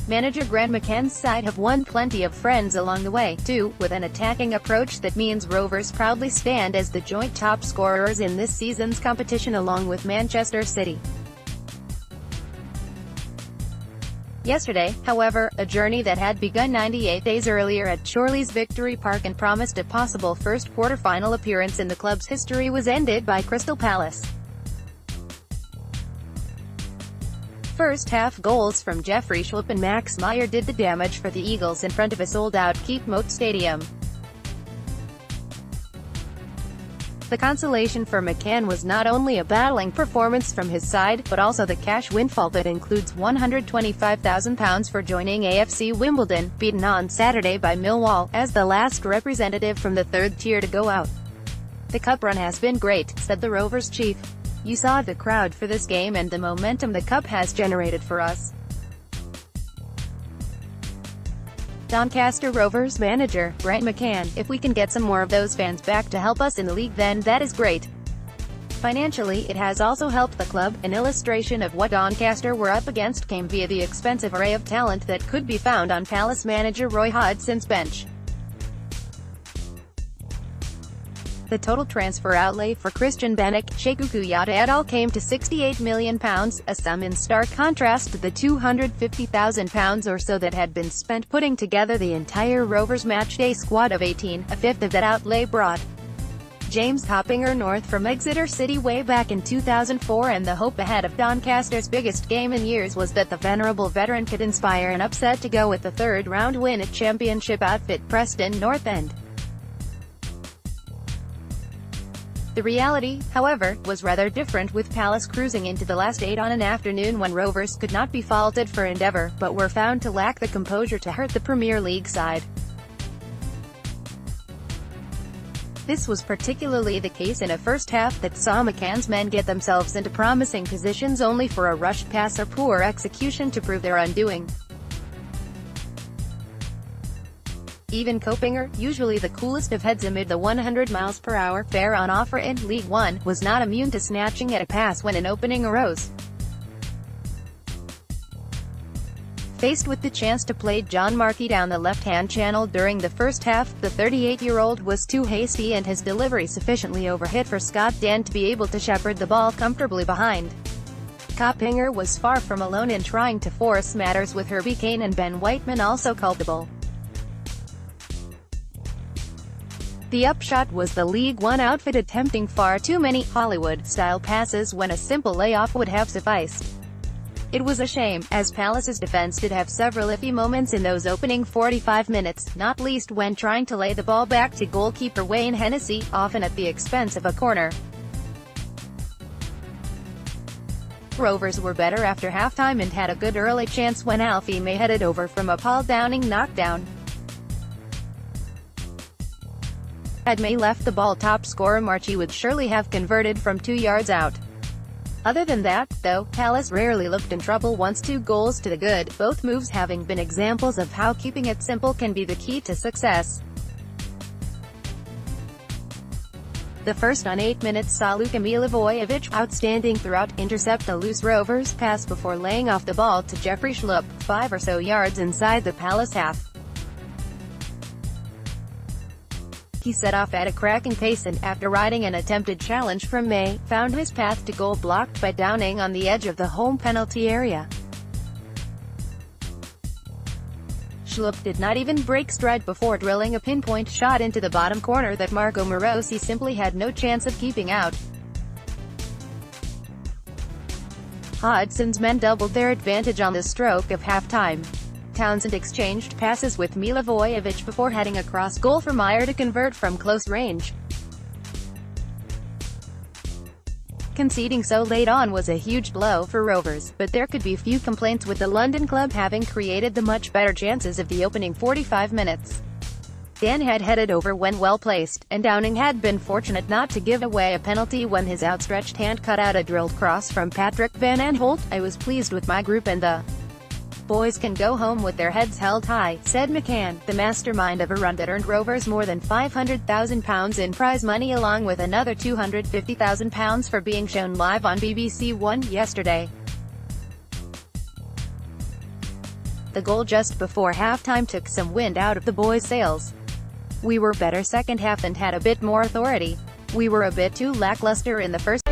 Manager Grant McCann's side have won plenty of friends along the way, too, with an attacking approach that means Rovers proudly stand as the joint top scorers in this season's competition along with Manchester City. Yesterday, however, a journey that had begun 98 days earlier at Chorley's Victory Park and promised a possible first quarter-final appearance in the club's history was ended by Crystal Palace. First-half goals from Jeffrey Schlupp and Meyer did the damage for the Eagles in front of a sold-out Keep Moat Stadium. The consolation for McCann was not only a battling performance from his side, but also the cash windfall that includes £125,000 for joining AFC Wimbledon, beaten on Saturday by Millwall, as the last representative from the third tier to go out. "The cup run has been great," said the Rovers chief. "You saw the crowd for this game and the momentum the cup has generated for us." Doncaster Rovers manager, Grant McCann: "If we can get some more of those fans back to help us in the league, then that is great. Financially, it has also helped the club." An illustration of what Doncaster were up against came via the expensive array of talent that could be found on Palace manager Roy Hodgson's bench. The total transfer outlay for Christian Benek, Sheikh Kouyaté et al. Came to £68 million, a sum in stark contrast to the £250,000 or so that had been spent putting together the entire Rovers matchday squad of 18, a fifth of that outlay brought James Hoppinger north from Exeter City way back in 2004, and the hope ahead of Doncaster's biggest game in years was that the venerable veteran could inspire an upset to go with the third-round win at Championship outfit Preston North End. The reality, however, was rather different, with Palace cruising into the last 8 on an afternoon when Rovers could not be faulted for endeavour, but were found to lack the composure to hurt the Premier League side. This was particularly the case in a first half that saw McCann's men get themselves into promising positions only for a rushed pass or poor execution to prove their undoing. Even Hoppinger, usually the coolest of heads amid the 100 mph fare on offer in League One, was not immune to snatching at a pass when an opening arose. Faced with the chance to play John Markey down the left-hand channel during the first half, the 38-year-old was too hasty and his delivery sufficiently overhit for Scott Dan to be able to shepherd the ball comfortably behind. Hoppinger was far from alone in trying to force matters, with Herbie Kane and Ben Whiteman also culpable. The upshot was the League One outfit attempting far too many Hollywood-style passes when a simple layoff would have sufficed. It was a shame, as Palace's defense did have several iffy moments in those opening 45 minutes, not least when trying to lay the ball back to goalkeeper Wayne Hennessy, often at the expense of a corner. Rovers were better after halftime and had a good early chance when Alfie May headed over from a Paul Downing knockdown. Had May left the ball, top scorer Marchie would surely have converted from 2 yards out. Other than that, though, Palace rarely looked in trouble once 2 goals to the good, both moves having been examples of how keeping it simple can be the key to success. The first on 8 minutes saw Luka Milivojevic, outstanding throughout, intercept a loose Rovers pass before laying off the ball to Jeffrey Schlupp, 5 or so yards inside the Palace half. He set off at a cracking pace and, after riding an attempted challenge from May, found his path to goal blocked by Downing on the edge of the home penalty area. Schlupp did not even break stride before drilling a pinpoint shot into the bottom corner that Marco Morosi simply had no chance of keeping out. Hodgson's men doubled their advantage on the stroke of half-time. Townsend exchanged passes with Milivojevic before heading across goal for Meyer to convert from close range. Conceding so late on was a huge blow for Rovers, but there could be few complaints with the London club having created the much better chances of the opening 45 minutes. Dan had headed over when well placed, and Downing had been fortunate not to give away a penalty when his outstretched hand cut out a drilled cross from Patrick Van Aanholt. "I was pleased with my group and the boys can go home with their heads held high," said McCann, the mastermind of a run that earned Rovers more than £500,000 in prize money, along with another £250,000 for being shown live on BBC One yesterday. the goal just before halftime took some wind out of the boys' sails. We were better second half and had a bit more authority. We were a bit too lackluster in the first